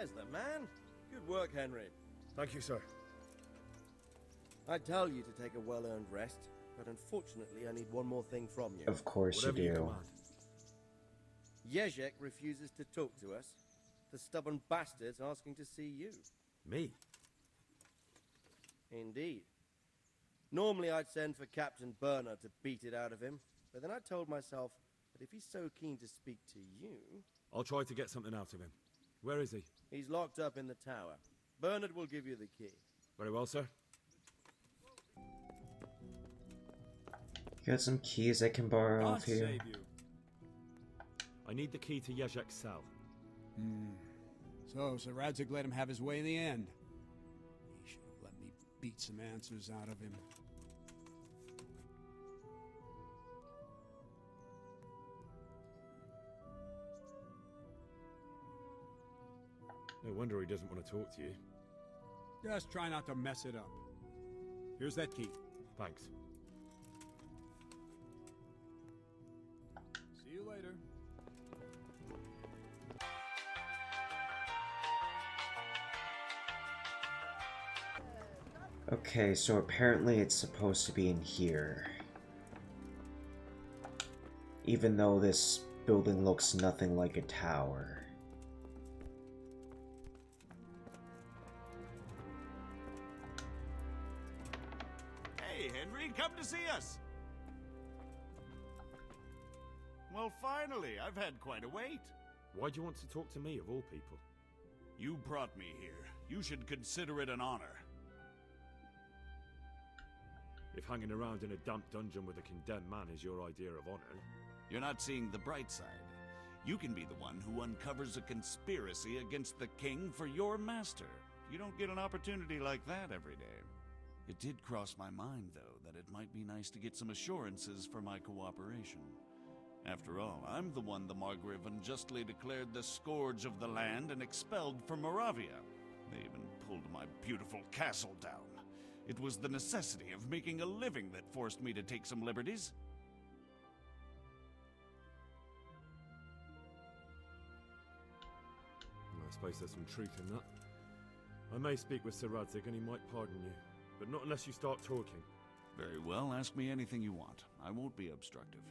There's the man. Good work, Henry. Thank you, sir. I tell you to take a well-earned rest, but unfortunately I need one more thing from you. Of course Whatever you you do. command. Jezek refuses to talk to us. The stubborn bastard's asking to see you. Me? Indeed. Normally I'd send for Captain Burner to beat it out of him, but then I told myself that if he's so keen to speak to you... I'll try to get something out of him. Where is he? He's locked up in the tower. Bernard will give you the key. Very well, sir. You got some keys I can borrow off here? Save you. I need the key to Jezek's cell. So, Sir Radzig let him have his way in the end. He should have let me beat some answers out of him. No wonder he doesn't want to talk to you. Just try not to mess it up. Here's that key. Thanks. See you later. Okay, so apparently it's supposed to be in here. Even though this building looks nothing like a tower. Hey, Henry, come to see us! Well, finally, I've had quite a wait. Why do you want to talk to me, of all people? You brought me here. You should consider it an honor. If hanging around in a damp dungeon with a condemned man is your idea of honor... You're not seeing the bright side. You can be the one who uncovers a conspiracy against the king for your master. You don't get an opportunity like that every day. It did cross my mind, though, that it might be nice to get some assurances for my cooperation. After all, I'm the one the Margrave unjustly declared the scourge of the land and expelled from Moravia. They even pulled my beautiful castle down. It was the necessity of making a living that forced me to take some liberties. I suppose there's some truth in that. I may speak with Sir Radzig and he might pardon you, but not unless you start talking. Very well, ask me anything you want. I won't be obstructive.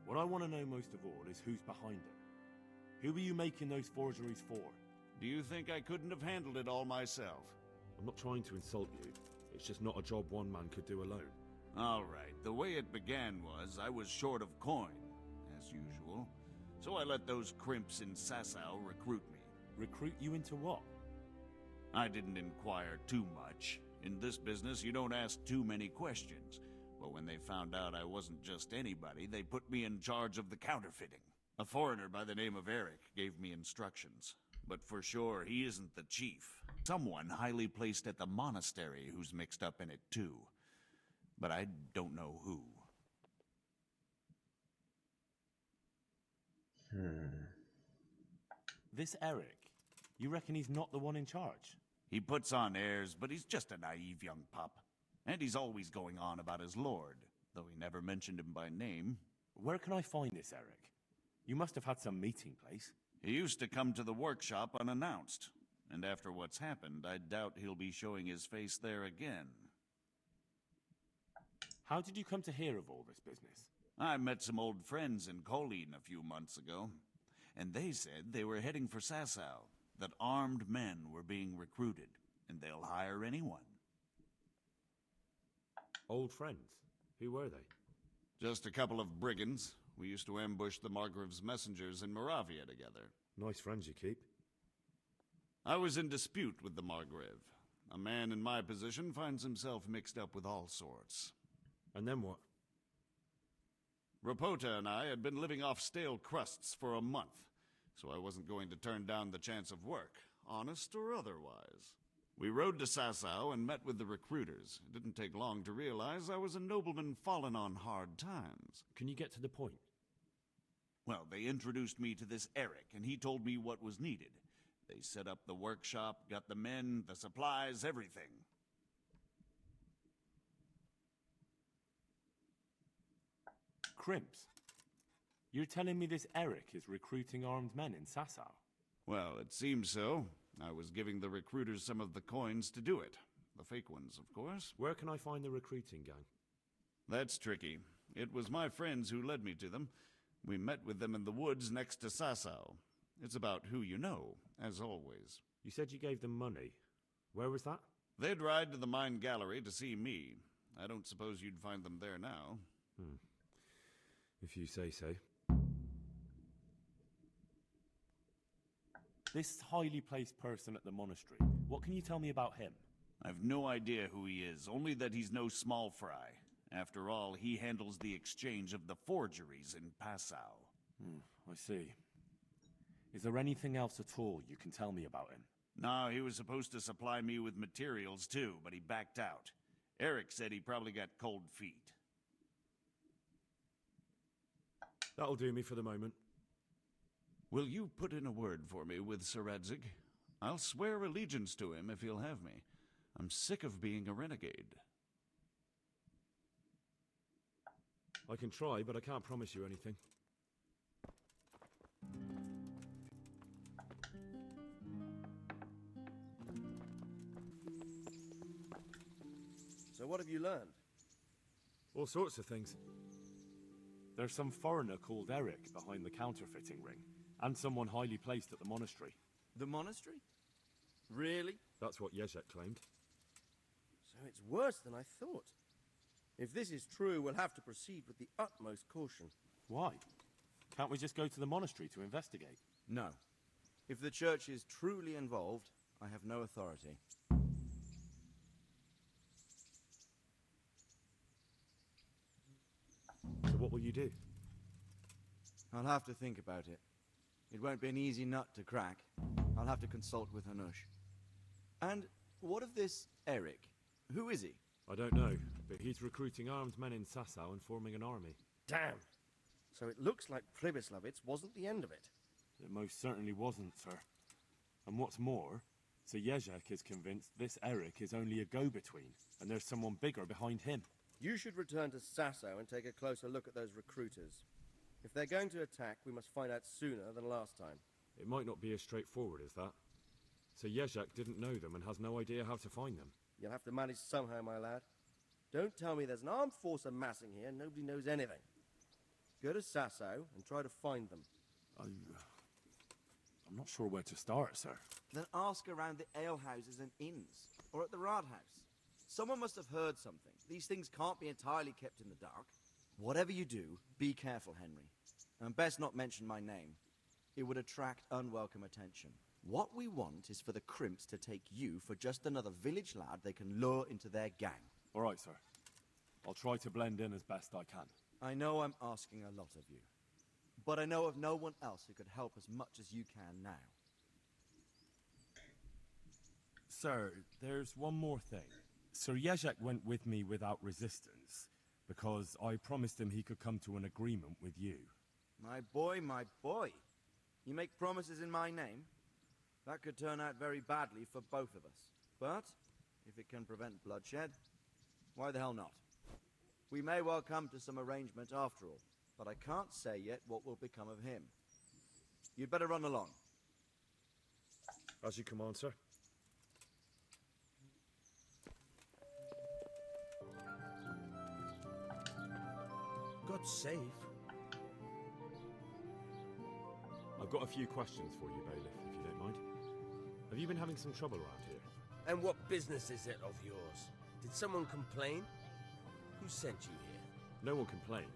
What I want to know most of all is who's behind it. Who are you making those forgeries for? Do you think I couldn't have handled it all myself? I'm not trying to insult you. It's just not a job one man could do alone. All right, the way it began was I was short of coin, as usual. So I let those crimps in Sasau recruit me. Recruit you into what? I didn't inquire too much. In this business, you don't ask too many questions. But when they found out I wasn't just anybody, they put me in charge of the counterfeiting. A foreigner by the name of Eric gave me instructions. But for sure, he isn't the chief. Someone highly placed at the monastery who's mixed up in it too. But I don't know who. This Eric, you reckon he's not the one in charge? He puts on airs, but he's just a naive young pup. And he's always going on about his lord, though he never mentioned him by name. Where can I find this Eric? You must have had some meeting place. He used to come to the workshop unannounced. And after what's happened, I doubt he'll be showing his face there again. How did you come to hear of all this business? I met some old friends in Colleen a few months ago, and they said they were heading for Sasau, that armed men were being recruited, and they'll hire anyone. Old friends? Who were they? Just a couple of brigands. We used to ambush the Margrave's messengers in Moravia together. Nice friends you keep. I was in dispute with the Margrave. A man in my position finds himself mixed up with all sorts. And then what? Rapota and I had been living off stale crusts for a month, so I wasn't going to turn down the chance of work, honest or otherwise. We rode to Sasau and met with the recruiters. It didn't take long to realize I was a nobleman fallen on hard times. Can you get to the point? Well, they introduced me to this Eric, and he told me what was needed. They set up the workshop, got the men, the supplies, everything. Crimps? You're telling me this Eric is recruiting armed men in Sasau? Well, it seems so. I was giving the recruiters some of the coins to do it. The fake ones, of course. Where can I find the recruiting gang? That's tricky. It was my friends who led me to them. We met with them in the woods next to Sasau. It's about who you know, as always. You said you gave them money. Where was that? They'd ride to the mine gallery to see me. I don't suppose you'd find them there now. If you say so. This highly placed person at the monastery, what can you tell me about him? I've no idea who he is, only that he's no small fry. After all, he handles the exchange of the forgeries in Passau. I see. Is there anything else at all you can tell me about him? No, he was supposed to supply me with materials too, but he backed out. Eric said he probably got cold feet. That'll do me for the moment. Will you put in a word for me with Sir Radzig? I'll swear allegiance to him if he'll have me. I'm sick of being a renegade. I can try, but I can't promise you anything. So what have you learned? All sorts of things. There's some foreigner called Eric behind the counterfeiting ring, and someone highly placed at the monastery. The monastery? Really? That's what Jezek claimed. So it's worse than I thought. If this is true, we'll have to proceed with the utmost caution. Why? Can't we just go to the monastery to investigate? No. If the church is truly involved, I have no authority. So what will you do? I'll have to think about it. It won't be an easy nut to crack. I'll have to consult with Hanush. And what of this Eric? Who is he? I don't know, but he's recruiting armed men in Sasau and forming an army. Damn! So it looks like Pribyslavitz wasn't the end of it. It most certainly wasn't, sir. And what's more, Sir Jezek is convinced this Eric is only a go-between, and there's someone bigger behind him. You should return to Sasau and take a closer look at those recruiters. If they're going to attack, we must find out sooner than last time. It might not be as straightforward as that. Sir Jezek didn't know them and has no idea how to find them. You'll have to manage somehow, my lad. Don't tell me there's an armed force amassing here and nobody knows anything. Go to Sasau and try to find them. I'm not sure where to start, sir. Then ask around the alehouses and inns, or at the Rathaus. Someone must have heard something. These things can't be entirely kept in the dark. Whatever you do, be careful, Henry. And best not mention my name. It would attract unwelcome attention. What we want is for the crimps to take you for just another village lad they can lure into their gang. All right, sir. I'll try to blend in as best I can. I know I'm asking a lot of you, but I know of no one else who could help as much as you can now. Sir, there's one more thing. Sir Jezek went with me without resistance, because I promised him he could come to an agreement with you. My boy, my boy. You make promises in my name? That could turn out very badly for both of us. But, if it can prevent bloodshed, why the hell not? We may well come to some arrangement after all, but I can't say yet what will become of him. You'd better run along. As you command, sir. God's save. I've got a few questions for you, Bailiff, if you don't mind. Have you been having some trouble around here? And what business is it of yours? Did someone complain? Who sent you here? No one complained,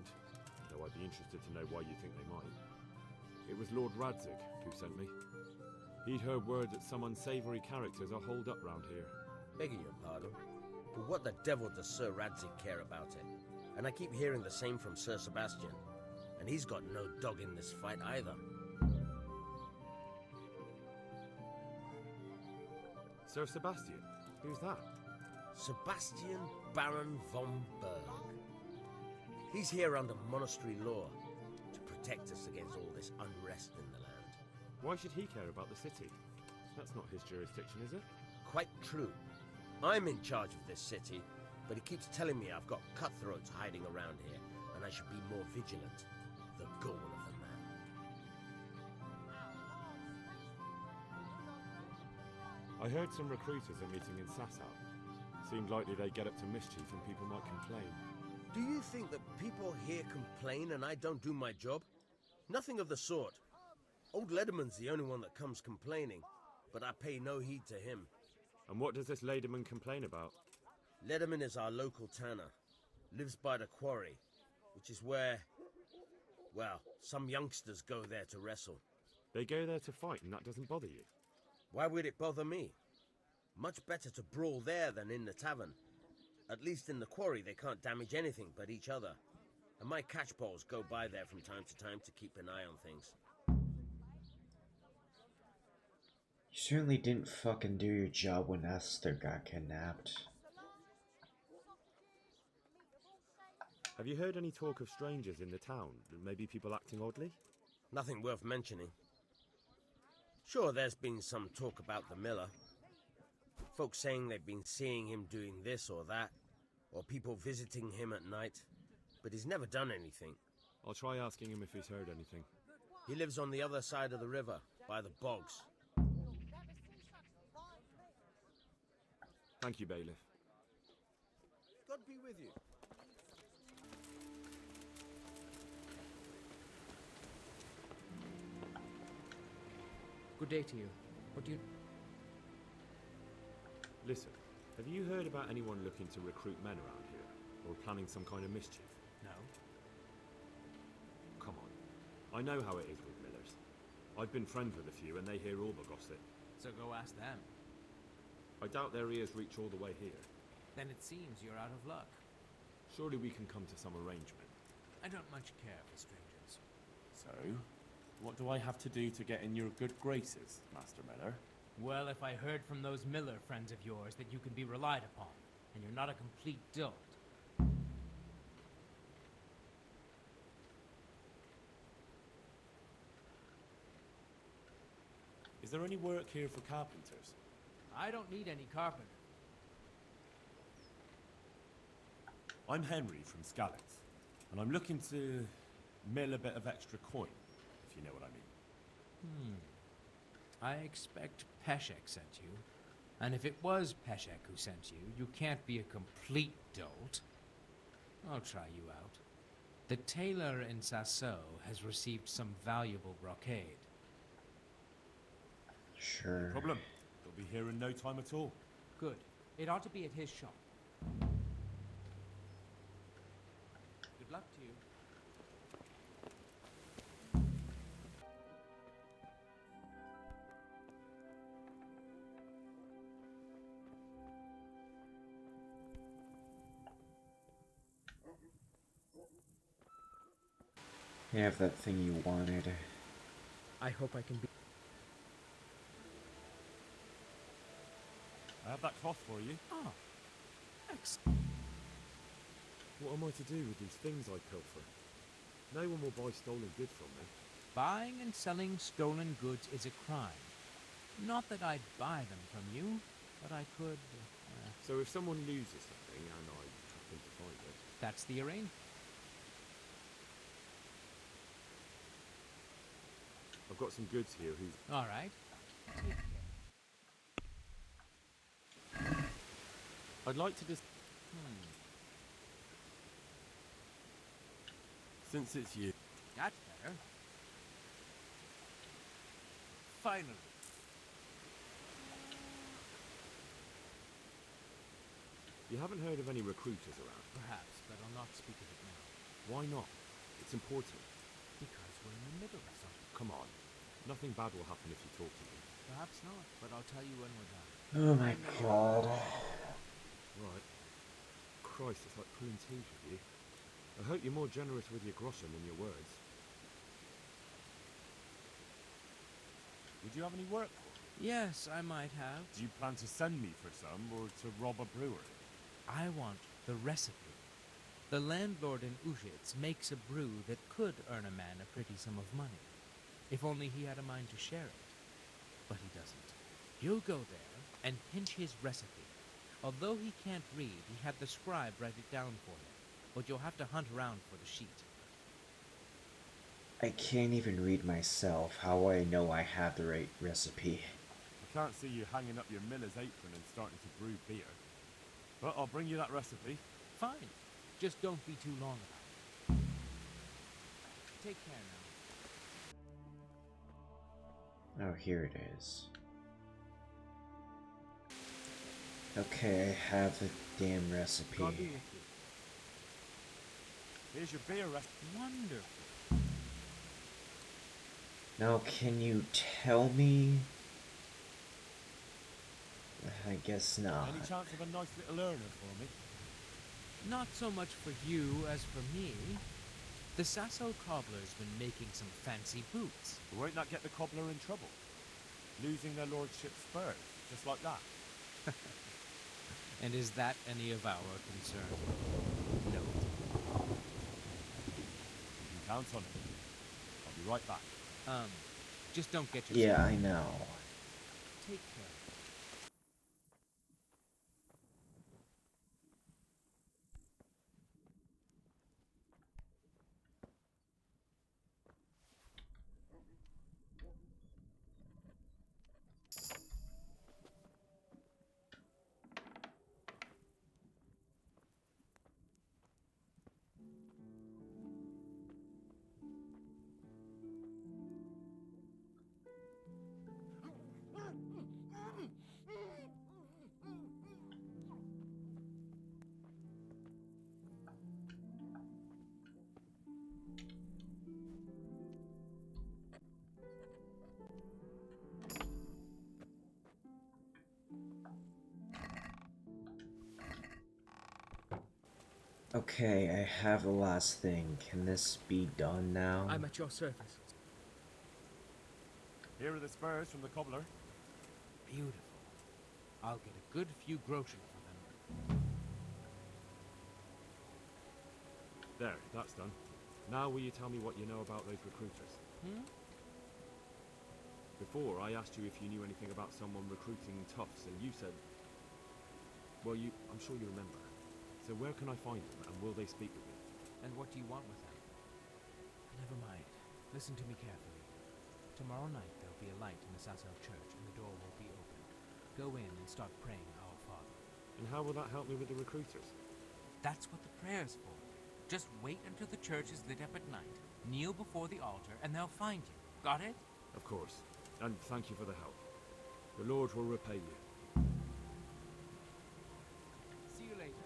though I'd be interested to know why you think they might. It was Lord Radzig who sent me. He'd heard word that some unsavoury characters are holed up round here. Begging your pardon, but what the devil does Sir Radzig care about it? And I keep hearing the same from Sir Sebastian. And he's got no dog in this fight either. Sir Sebastian? Who's that? Sebastian Baron von Berg. He's here under monastery law to protect us against all this unrest in the land. Why should he care about the city? That's not his jurisdiction, is it? Quite true. I'm in charge of this city, but he keeps telling me I've got cutthroats hiding around here, and I should be more vigilant. The gall of the man. I heard some recruiters are meeting in Sasau. Seemed likely they get up to mischief and people might complain. Do you think that people here complain and I don't do my job? Nothing of the sort. Old Lederman's the only one that comes complaining, but I pay no heed to him. And what does this Lederman complain about? Lederman is our local tanner. Lives by the quarry, which is where, well, some youngsters go there to wrestle. They go there to fight and that doesn't bother you? Why would it bother me? Much better to brawl there than in the tavern. At least in the quarry they can't damage anything but each other. And my catchpoles go by there from time to time to keep an eye on things. You certainly didn't fucking do your job when Esther got kidnapped. Have you heard any talk of strangers in the town? Maybe people acting oddly? Nothing worth mentioning. Sure, there's been some talk about the miller. Folks saying they've been seeing him doing this or that, or people visiting him at night, but he's never done anything. I'll try asking him if he's heard anything. He lives on the other side of the river, by the bogs. Thank you, Bailiff. God be with you. Good day to you. What do you... Listen, have you heard about anyone looking to recruit men around here? Or planning some kind of mischief? No. Come on. I know how it is with millers. I've been friends with a few and they hear all the gossip. So go ask them. I doubt their ears reach all the way here. Then it seems you're out of luck. Surely we can come to some arrangement. I don't much care for strangers. So, what do I have to do to get in your good graces, Master Miller? Well, if I heard from those Miller friends of yours that you can be relied upon, and you're not a complete dolt. Is there any work here for carpenters? I don't need any carpenter. I'm Henry from Skalitz, and I'm looking to mill a bit of extra coin, if you know what I mean. I expect Peshek sent you. And if it was Peshek who sent you, you can't be a complete dolt. I'll try you out. The tailor in Sasau has received some valuable brocade. Sure. No problem. They'll be here in no time at all. Good. It ought to be at his shop. Good luck to you. You have that thing you wanted. I hope I can be... I have that cloth for you. Oh, excellent. What am I to do with these things I pilfer? No one will buy stolen goods from me. Buying and selling stolen goods is a crime. Not that I'd buy them from you, but I could... So if someone loses something and I happen to find it... That's the arrangement. I've got some goods here whose... All right. I'd like to just... Since it's you... That's better. Finally. You haven't heard of any recruiters around? Perhaps, but I'll not speak of it now. Why not? It's important. Because we're in the middle of something. Come on. Nothing bad will happen if you talk to me. Perhaps not, but I'll tell you when we're done. Oh my god. Right. Christ, it's like pulling teeth with you. I hope you're more generous with your groschen than your words. Would you have any work for me? Yes, I might have. Do you plan to send me for some, or to rob a brewery? I want the recipe. The landlord in Ujitz makes a brew that could earn a man a pretty sum of money. If only he had a mind to share it. But he doesn't. You'll go there and pinch his recipe. Although he can't read, he had the scribe write it down for him. But you'll have to hunt around for the sheet. I can't even read myself. How will I know I have the right recipe? can't see you hanging up your miller's apron and starting to brew beer. But I'll bring you that recipe. Fine. Just don't be too long about it. Take care now. Oh, here it is. Okay, I have the damn recipe. God be with you. Here's your beer recipe. Wonderful. Now, can you tell me? I guess not. Any chance of a nice little earner for me? Not so much for you as for me. The Sasso cobbler's been making some fancy boots. Won't that get the cobbler in trouble? Losing their lordship's spurs, just like that. And is that any of our concern? No. You can count on it. I'll be right back. Just don't get yourself... Yeah, I know. Take care. Okay, I have the last thing. Can this be done now? I'm at your service. Here are the spurs from the cobbler. Beautiful. I'll get a good few groschen for them. There, that's done. Now will you tell me what you know about those recruiters? Before, I asked you if you knew anything about someone recruiting toughs, and you said... Well, I'm sure you remember. So where can I find them, and will they speak with me? And what do you want with them? Never mind. Listen to me carefully. Tomorrow night there'll be a light in the Sasso church, and the door will be open. Go in and start praying Our Father. And how will that help me with the recruiters? That's what the prayer's for. Just wait until the church is lit up at night, kneel before the altar, and they'll find you. Got it? Of course. And thank you for the help. The Lord will repay you. See you later.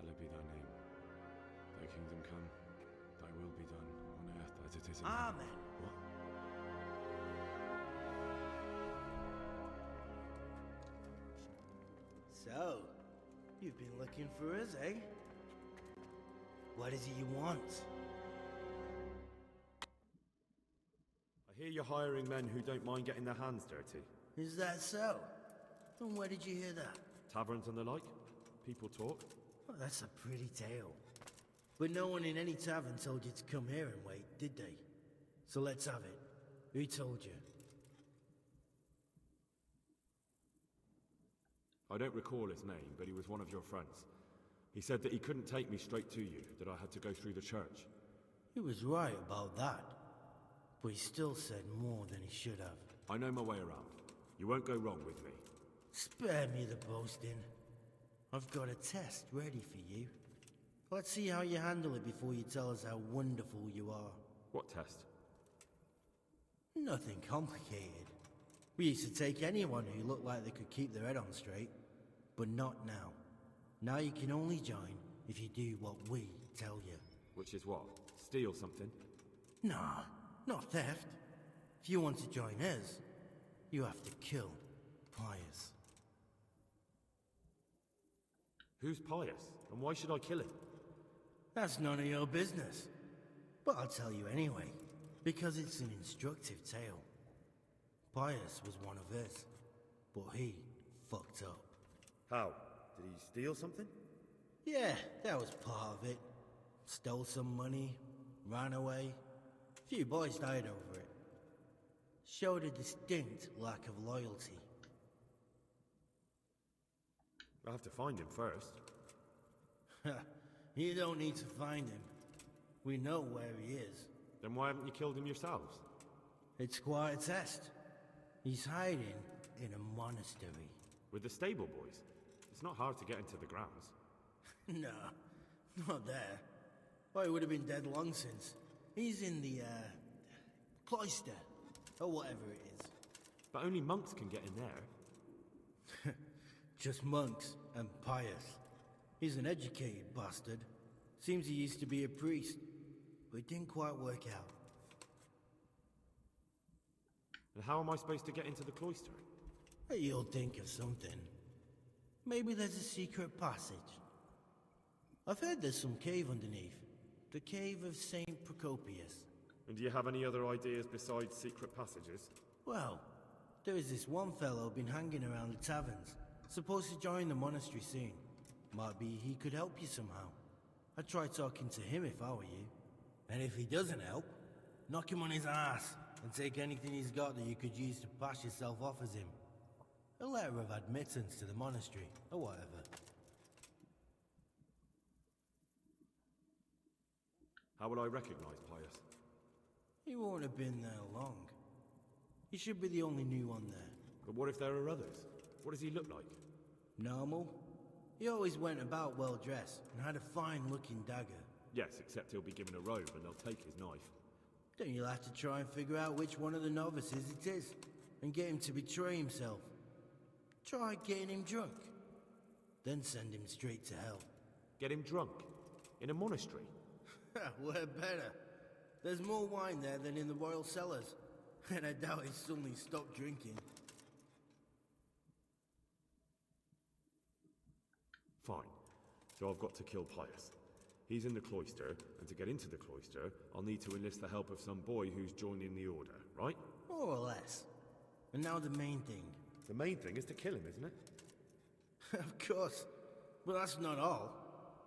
Hallowed be thy name. Thy kingdom come, thy will be done, on earth as it is in Amen. heaven. What? So, you've been looking for us, eh? What is it you want? I hear you're hiring men who don't mind getting their hands dirty. Is that so? And where did you hear that? Taverns and the like? People talk. Well, that's a pretty tale. But no one in any tavern told you to come here and wait, did they? So let's have it. Who told you? I don't recall his name, but he was one of your friends. He said that he couldn't take me straight to you, that I had to go through the church. He was right about that. But he still said more than he should have. I know my way around. You won't go wrong with me. Spare me the boasting. I've got a test ready for you. Let's see how you handle it before you tell us how wonderful you are. What test? Nothing complicated. We used to take anyone who looked like they could keep their head on straight. But not now. Now you can only join if you do what we tell you. Which is what? Steal something? Nah, not theft. If you want to join us, you have to kill Pius. Who's Pius? And why should I kill him? That's none of your business. But I'll tell you anyway, because it's an instructive tale. Pius was one of us, but he fucked up. How? Did he steal something? Yeah, that was part of it. Stole some money, ran away. Few boys died over it. Showed a distinct lack of loyalty. I'll have to find him first. You don't need to find him. We know where he is. Then why haven't you killed him yourselves? It's quite a test. He's hiding in a monastery. With the stable boys? It's not hard to get into the grounds. No, not there. Well, he would have been dead long since. He's in the, cloister, or whatever it is. But only monks can get in there. Just monks and pious. He's an educated bastard. Seems he used to be a priest, but it didn't quite work out. And how am I supposed to get into the cloister? You'll think of something. Maybe there's a secret passage. I've heard there's some cave underneath. The cave of Saint Procopius. And do you have any other ideas besides secret passages? Well, there is this one fellow been hanging around the taverns. Supposed to join the monastery soon. Might be he could help you somehow. I'd try talking to him if I were you. And if he doesn't help, knock him on his ass and take anything he's got that you could use to pass yourself off as him. A letter of admittance to the monastery, or whatever. How will I recognize Pius? He won't have been there long. He should be the only new one there. But what if there are others? What does he look like? Normal. He always went about well dressed and had a fine-looking dagger. Yes, except he'll be given a robe and they'll take his knife. Then you'll have to try and figure out which one of the novices it is, and get him to betray himself. Try getting him drunk, then send him straight to hell. Get him drunk? In a monastery? We're better. There's more wine there than in the royal cellars, and I doubt he's suddenly stopped drinking. Fine. So I've got to kill Pius. He's in the cloister, and to get into the cloister, I'll need to enlist the help of some boy who's joining the order, right? More or less. And now the main thing. The main thing is to kill him, isn't it? Of course. But that's not all.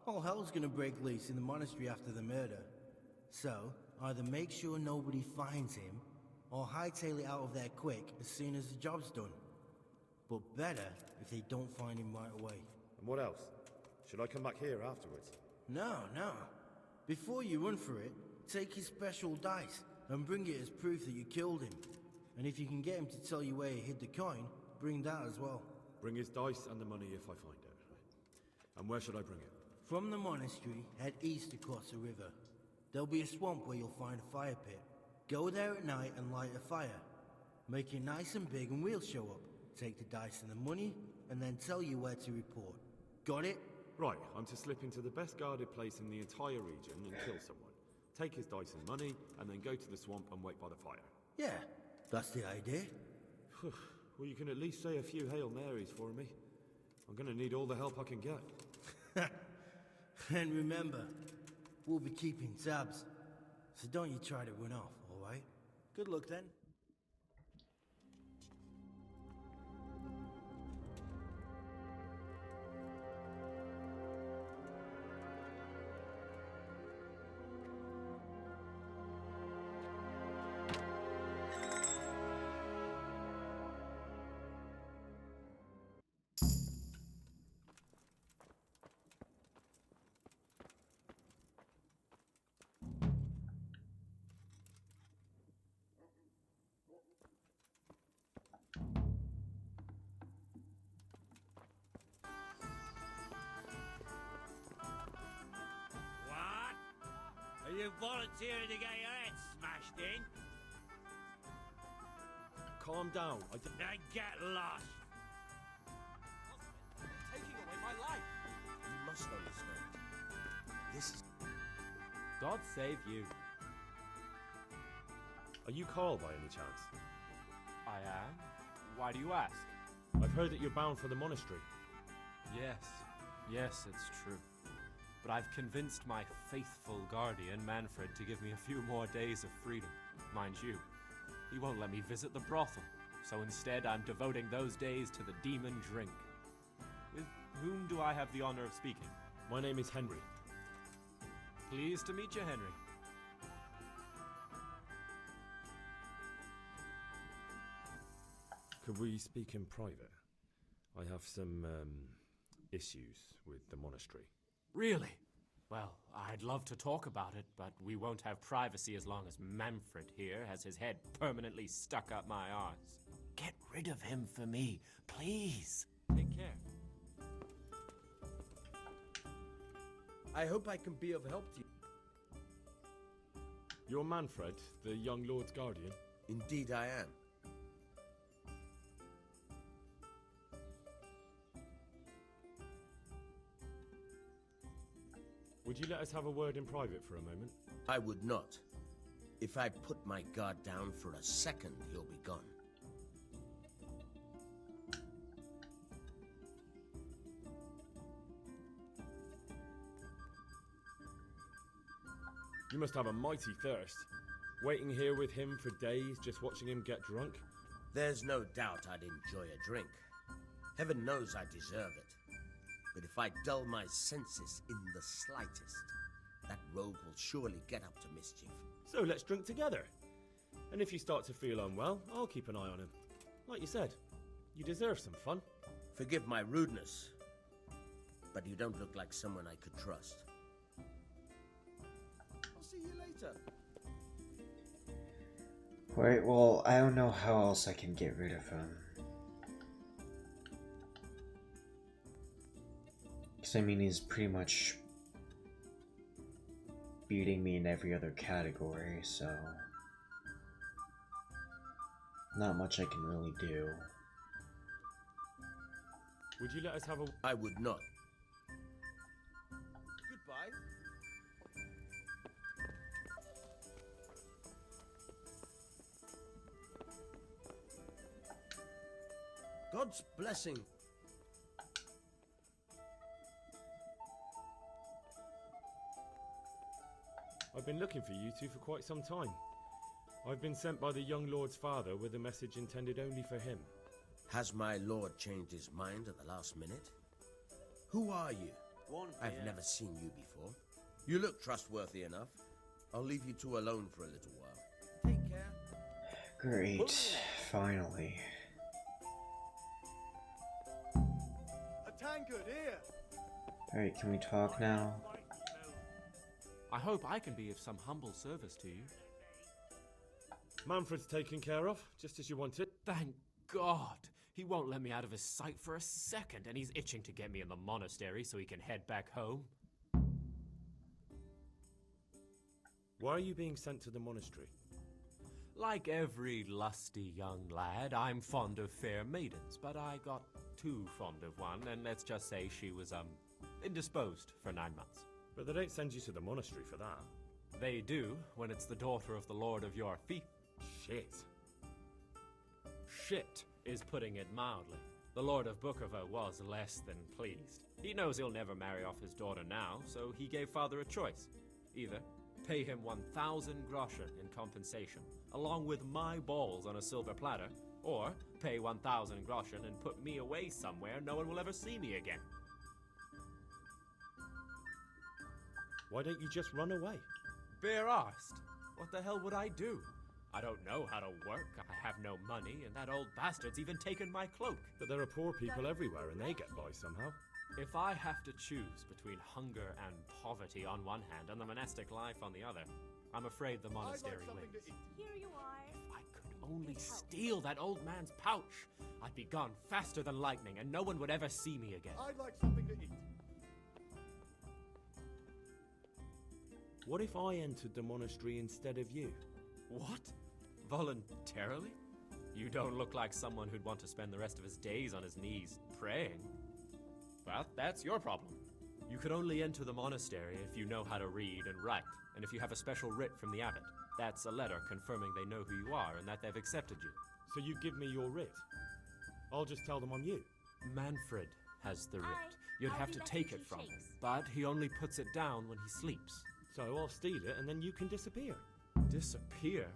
All hell's gonna break loose in the monastery after the murder. So, either make sure nobody finds him, or hightail it out of there quick as soon as the job's done. But better if they don't find him right away. And what else? Should I come back here afterwards? No. Before you run for it, take his special dice and bring it as proof that you killed him. And if you can get him to tell you where he hid the coin, bring that as well. Bring his dice and the money if I find it. And where should I bring it? From the monastery, head east across the river. There'll be a swamp where you'll find a fire pit. Go there at night and light a fire. Make it nice and big and we'll show up. Take the dice and the money, and then tell you where to report. Got it? Right, I'm to slip into the best guarded place in the entire region and kill someone. Take his dice and money, and then go to the swamp and wait by the fire. Yeah, that's the idea. Well, you can at least say a few Hail Marys for me. I'm gonna need all the help I can get. And remember, we'll be keeping tabs. So don't you try to run off, alright? Good luck then. Are you volunteering to get your head smashed in? Calm down. Then get lost! Taking away my life! You must understand. This is... God save you. Are you Carl by any chance? I am. Why do you ask? I've heard that you're bound for the monastery. Yes, it's true. But I've convinced my faithful guardian, Manfred, to give me a few more days of freedom. Mind you, he won't let me visit the brothel, so instead I'm devoting those days to the demon drink. With whom do I have the honor of speaking? My name is Henry. Pleased to meet you, Henry. Could we speak in private? I have some, issues with the monastery. Really? Well, I'd love to talk about it, but we won't have privacy as long as Manfred here has his head permanently stuck up my arse. Get rid of him for me, please. Take care. I hope I can be of help to you. You're Manfred, the young lord's guardian? Indeed I am. Would you let us have a word in private for a moment? I would not. If I put my guard down for a second, he'll be gone. You must have a mighty thirst. Waiting here with him for days, just watching him get drunk? There's no doubt I'd enjoy a drink. Heaven knows I deserve it. But if I dull my senses in the slightest, that rogue will surely get up to mischief. So let's drink together. And if you start to feel unwell, I'll keep an eye on him. Like you said, you deserve some fun. Forgive my rudeness, but you don't look like someone I could trust. I'll see you later. Right, well, I don't know how else I can get rid of him. Because, I mean, he's pretty much beating me in every other category, so... not much I can really do. Would you let us have a... I would not. Goodbye. God's blessing. I've been looking for you two for quite some time. I've been sent by the young lord's father with a message intended only for him. Has my lord changed his mind at the last minute? Who are you? I've never seen you before. You look trustworthy enough. I'll leave you two alone for a little while. Take care. Great, finally. A tankard here. Alright, can we talk now? I hope I can be of some humble service to you. Manfred's taken care of, just as you wanted. Thank God! He won't let me out of his sight for a second, and he's itching to get me in the monastery so he can head back home. Why are you being sent to the monastery? Like every lusty young lad, I'm fond of fair maidens, but I got too fond of one, and let's just say she was, indisposed for 9 months. But they don't send you to the monastery for that. They do, when it's the daughter of the lord of your fief. Shit. Shit is putting it mildly. The Lord of Bukovo was less than pleased. He knows he'll never marry off his daughter now, so he gave father a choice. Either pay him 1,000 groschen in compensation, along with my balls on a silver platter, or pay 1,000 groschen and put me away somewhere no one will ever see me again. Why don't you just run away? Bare-arsed. What the hell would I do? I don't know how to work, I have no money, and that old bastard's even taken my cloak. But there are poor people everywhere and they get by somehow. If I have to choose between hunger and poverty on one hand and the monastic life on the other, I'm afraid the monastery wins. Here you are. If I could only steal that old man's pouch, I'd be gone faster than lightning and no one would ever see me again. I'd like something to eat. What if I entered the monastery instead of you? What? Voluntarily? You don't look like someone who'd want to spend the rest of his days on his knees praying. Well, that's your problem. You could only enter the monastery if you know how to read and write, and if you have a special writ from the abbot. That's a letter confirming they know who you are and that they've accepted you. So you give me your writ? I'll just tell them I'm you. Manfred has the writ. You'd have to take it from him, but he only puts it down when he sleeps. So I'll steal it and then you can disappear. Disappear?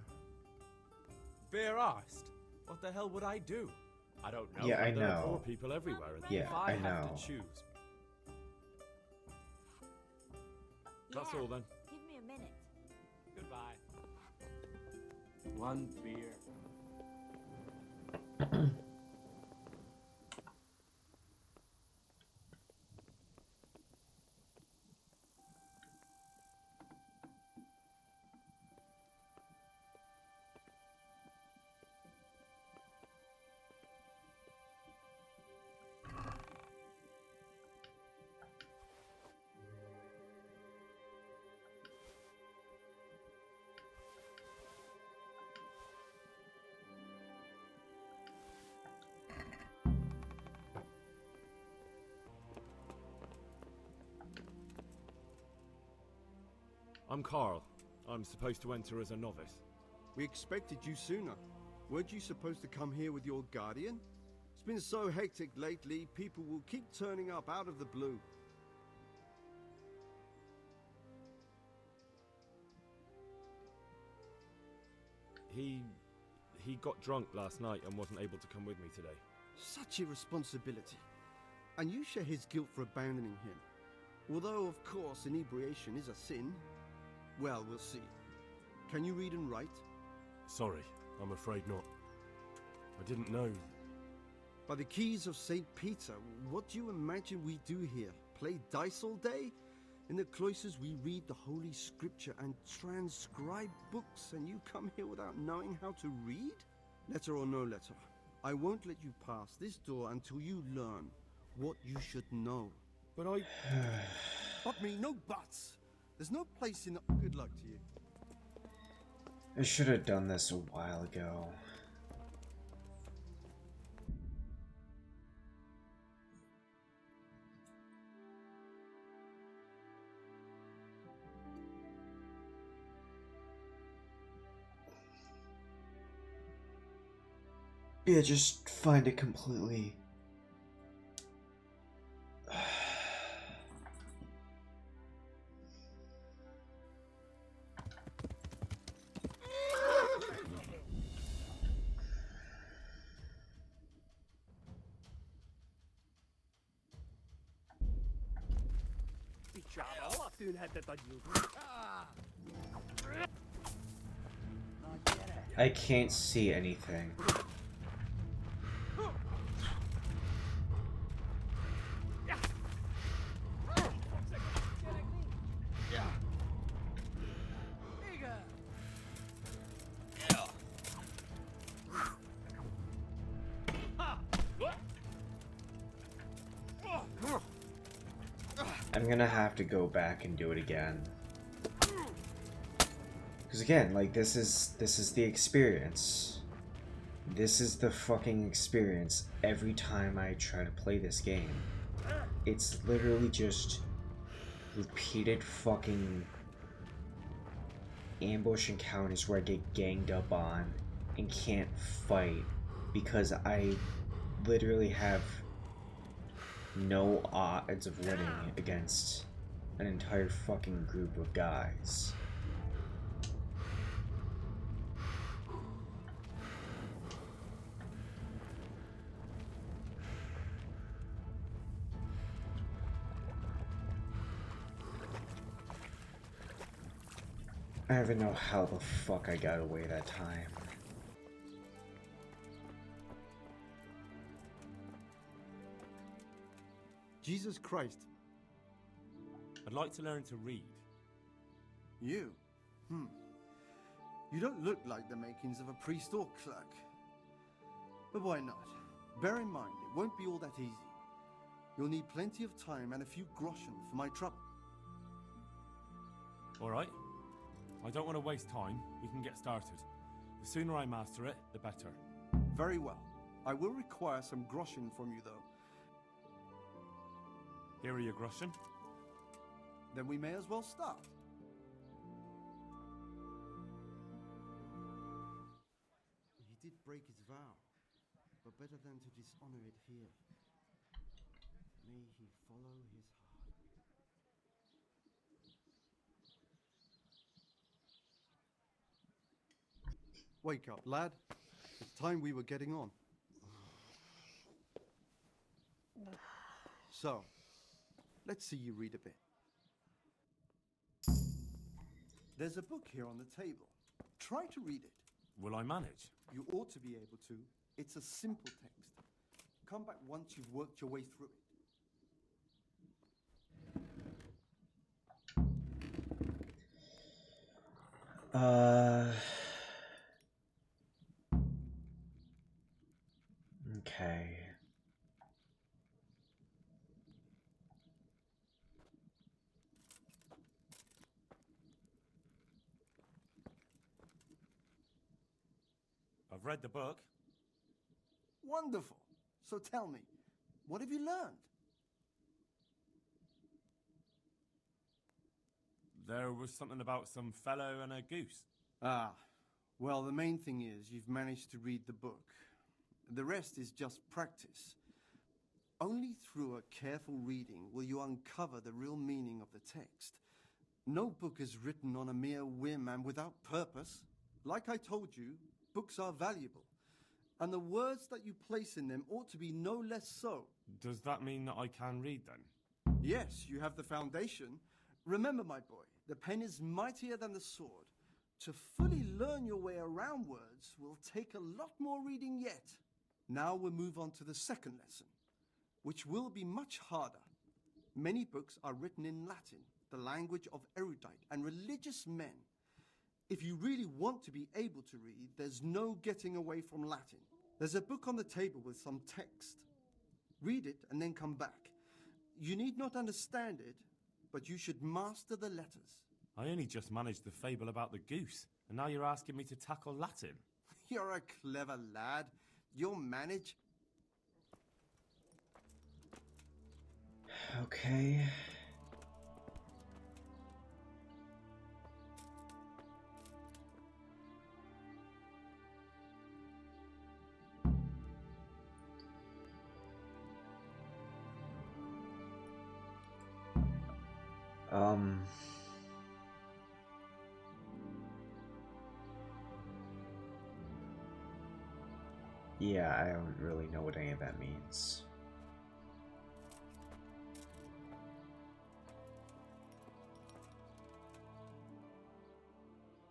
Bare-arsed? What the hell would I do? I don't know. Yeah, I There are poor know. people everywhere. Yeah, If I I have know. to choose. That's all then. Give me a minute. Goodbye. One beer. I'm Carl. I'm supposed to enter as a novice. We expected you sooner. Weren't you supposed to come here with your guardian? It's been so hectic lately, people will keep turning up out of the blue. He got drunk last night and wasn't able to come with me today. Such irresponsibility. And you share his guilt for abandoning him. Although, of course, inebriation is a sin. Well, we'll see. Can you read and write? Sorry, I'm afraid not. I didn't know. By the keys of St. Peter, what do you imagine we do here? Play dice all day? In the cloisters we read the Holy Scripture and transcribe books, and you come here without knowing how to read? Letter or no letter, I won't let you pass this door until you learn what you should know. But I... But me, no buts! There's no place in the... Good luck to you. I should have done this a while ago. Yeah, just find it completely... I can't see anything. I'm gonna have to go back and do it again. Because again, like, this is the experience. This is the fucking experience every time I try to play this game. It's literally just repeated fucking ambush encounters where I get ganged up on and can't fight because I literally have no odds of winning against an entire fucking group of guys. I don't even know how the fuck I got away that time. Jesus Christ. I'd like to learn to read. You? You don't look like the makings of a priest or clerk. But why not? Bear in mind, it won't be all that easy. You'll need plenty of time and a few groschen for my trouble. Alright. I don't want to waste time. We can get started. The sooner I master it, the better. Very well. I will require some groschen from you, though. Here are your groschen. Then we may as well start. He did break his vow, but better than to dishonor it here. May he follow his heart. Wake up, lad. It's time we were getting on. So, let's see you read a bit. There's a book here on the table. Try to read it. Will I manage? You ought to be able to. It's a simple text. Come back once you've worked your way through it. Okay. I've read the book. Wonderful. So tell me, what have you learned? There was something about some fellow and a goose. Ah, well, the main thing is you've managed to read the book. The rest is just practice. Only through a careful reading will you uncover the real meaning of the text. No book is written on a mere whim and without purpose. Like I told you, books are valuable, and the words that you place in them ought to be no less so. Does that mean that I can read then? Yes, you have the foundation. Remember, my boy, the pen is mightier than the sword. To fully learn your way around words will take a lot more reading yet. Now we'll move on to the second lesson, which will be much harder. Many books are written in Latin, the language of erudite and religious men. If you really want to be able to read, there's no getting away from Latin. There's a book on the table with some text. Read it and then come back. You need not understand it, but you should master the letters. I only just managed the fable about the goose, and now you're asking me to tackle Latin. You're a clever lad. You'll manage. Okay. Yeah, I don't really know what any of that means.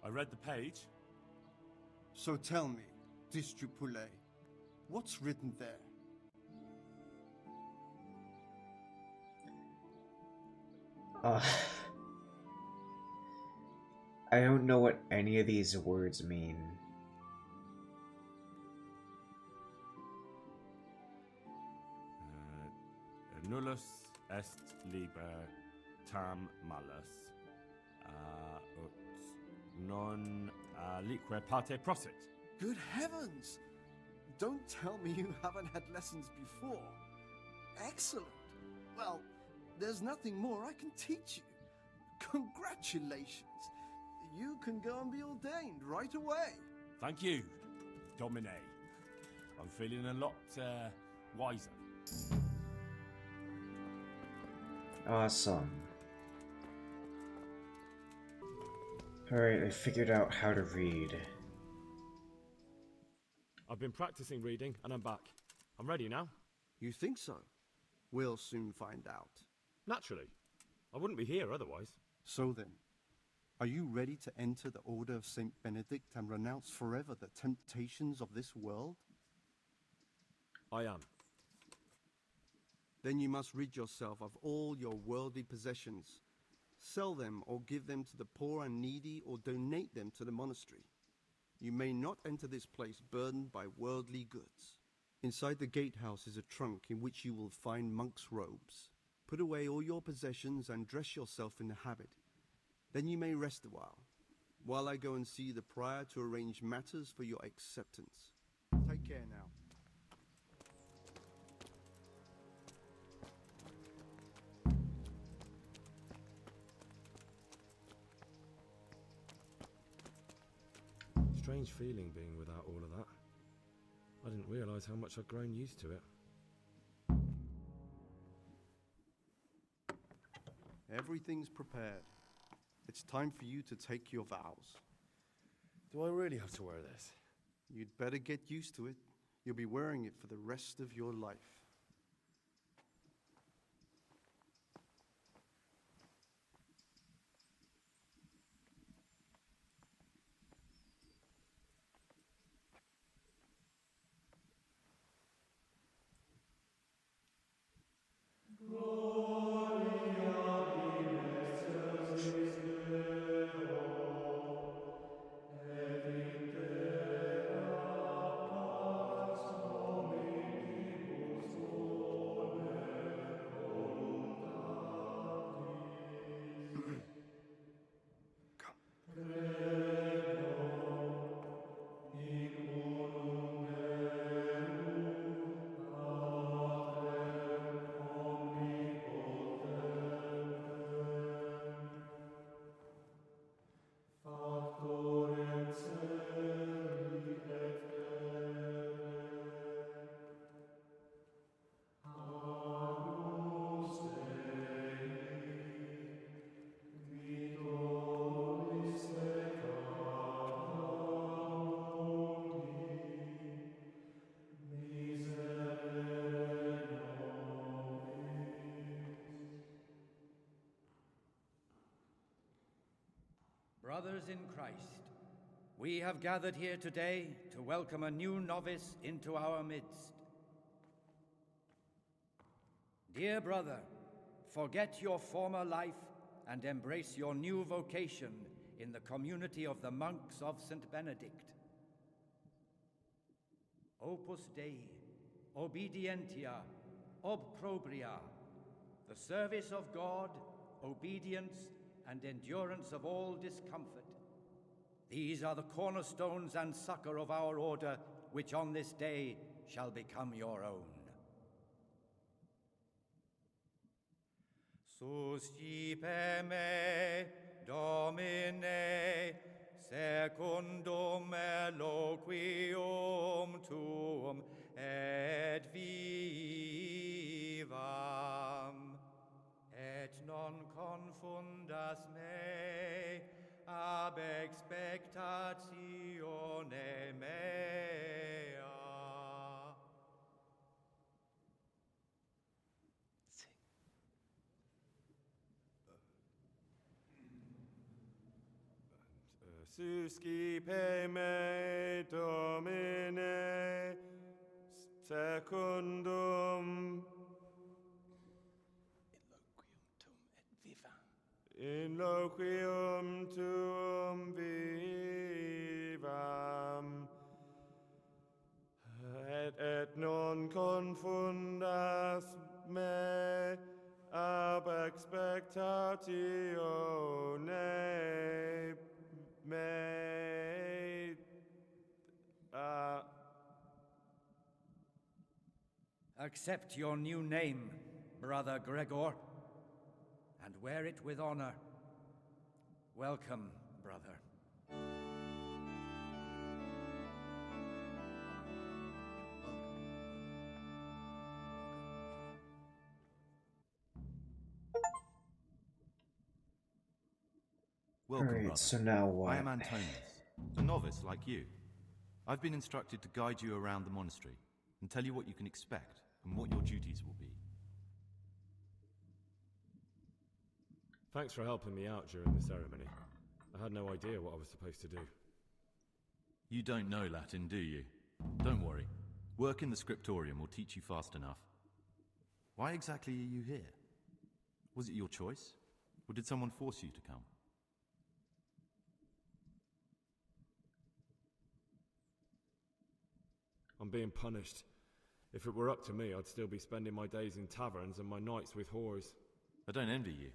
I read the page. So tell me, Distrupule, what's written there? I don't know what any of these words mean. Nullus est liber tam malus, ut non alique parte prosit. Good heavens! Don't tell me you haven't had lessons before. Excellent. Well, there's nothing more I can teach you. Congratulations. You can go and be ordained right away. Thank you, Domine. I'm feeling a lot wiser. Awesome. Alright, I figured out how to read. I've been practicing reading, and I'm back. I'm ready now. You think so? We'll soon find out. Naturally. I wouldn't be here otherwise. So then, are you ready to enter the Order of St. Benedict and renounce forever the temptations of this world? I am. Then you must rid yourself of all your worldly possessions. Sell them or give them to the poor and needy or donate them to the monastery. You may not enter this place burdened by worldly goods. Inside the gatehouse is a trunk in which you will find monk's robes. Put away all your possessions and dress yourself in the habit. Then you may rest a while I go and see the prior to arrange matters for your acceptance. Take care now. Strange feeling being without all of that. I didn't realise how much I'd grown used to it. Everything's prepared. It's time for you to take your vows. Do I really have to wear this? You'd better get used to it. You'll be wearing it for the rest of your life. Brothers in Christ, we have gathered here today to welcome a new novice into our midst. Dear brother, forget your former life and embrace your new vocation in the community of the monks of St. Benedict. Opus Dei, obedientia, obprobria, the service of God, obedience, and endurance of all discomfort. These are the cornerstones and succor of our order, which on this day shall become your own. Suscipe me, Domine, secundum eloquium tuum et vivam, et non confundas me ab expectatione mea. Suscipe me, Domine, secundum in loquium tuum vivam, et non confundas me ab expectatione mea. Accept your new name, Brother Gregor, and wear it with honor. Welcome, brother. Welcome, Alright, brother. so now what? I am Antonius, a novice like you. I've been instructed to guide you around the monastery and tell you what you can expect and what your duties will be. Thanks for helping me out during the ceremony. I had no idea what I was supposed to do. You don't know Latin, do you? Don't worry. Work in the scriptorium will teach you fast enough. Why exactly are you here? Was it your choice? Or did someone force you to come? I'm being punished. If it were up to me, I'd still be spending my days in taverns and my nights with whores. I don't envy you.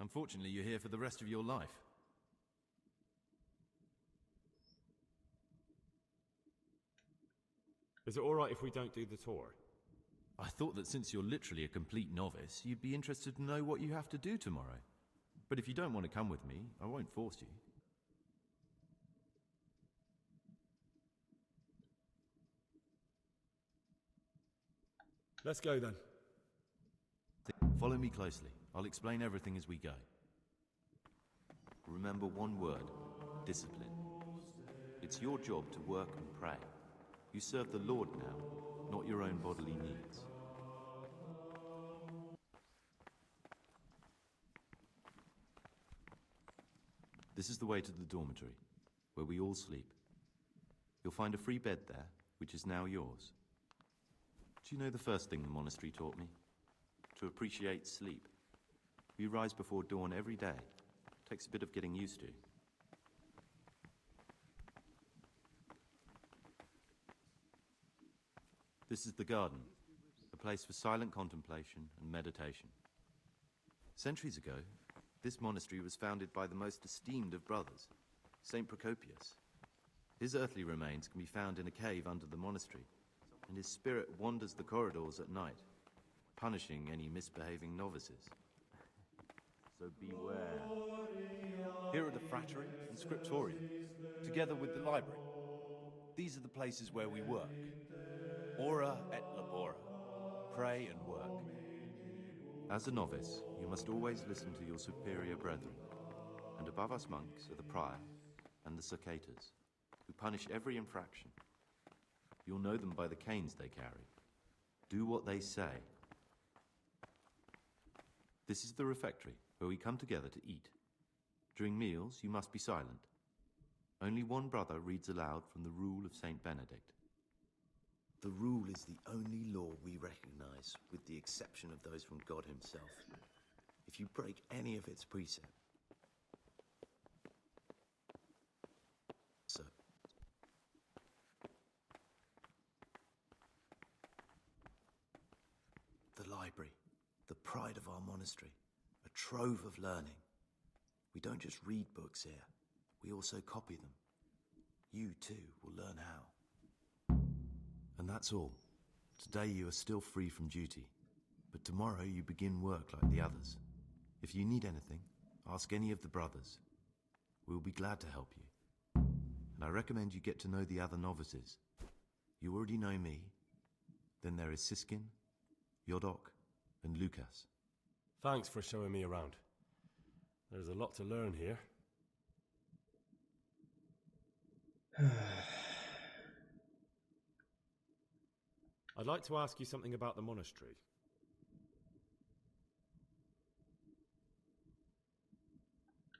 Unfortunately, you're here for the rest of your life. Is it alright if we don't do the tour? I thought that since you're literally a complete novice, you'd be interested to know what you have to do tomorrow. But if you don't want to come with me, I won't force you. Let's go then. Follow me closely. I'll explain everything as we go. Remember one word: discipline. It's your job to work and pray. You serve the Lord now, not your own bodily needs. This is the way to the dormitory, where we all sleep. You'll find a free bed there, which is now yours. Do you know the first thing the monastery taught me? To appreciate sleep. We rise before dawn every day. Takes a bit of getting used to. This is the garden, a place for silent contemplation and meditation. Centuries ago, this monastery was founded by the most esteemed of brothers, Saint Procopius. His earthly remains can be found in a cave under the monastery, and his spirit wanders the corridors at night, punishing any misbehaving novices. So beware. Here are the frattery and scriptorium, together with the library. These are the places where we work. Ora et labora. Pray and work. As a novice, you must always listen to your superior brethren. And above us monks are the prior and the cicatas, who punish every infraction. You'll know them by the canes they carry. Do what they say. This is the refectory, where we come together to eat. During meals, you must be silent. Only one brother reads aloud from the Rule of Saint Benedict. The Rule is the only law we recognize, with the exception of those from God himself. If you break any of its precepts, the library, the pride of our monastery, a trove of learning. We don't just read books here, we also copy them. You, too, will learn how. And that's all. Today you are still free from duty, but tomorrow you begin work like the others. If you need anything, ask any of the brothers. We will be glad to help you. And I recommend you get to know the other novices. You already know me. Then there is Siskin, Yodok, and Lucas. Thanks for showing me around. There's a lot to learn here. I'd like to ask you something about the monastery.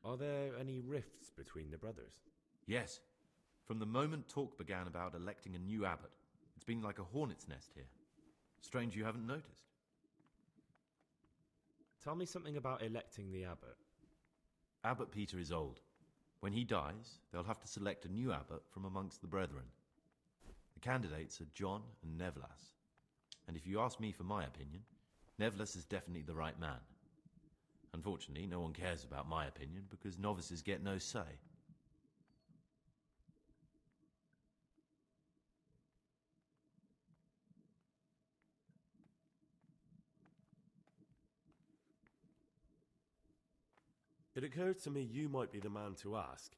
Are there any rifts between the brothers? Yes. From the moment talk began about electing a new abbot, it's been like a hornet's nest here. Strange you haven't noticed. Tell me something about electing the abbot. Abbot Peter is old. When he dies, they'll have to select a new abbot from amongst the brethren. The candidates are John and Nevlas. And if you ask me for my opinion, Nevlas is definitely the right man. Unfortunately, no one cares about my opinion because novices get no say. It occurred to me you might be the man to ask.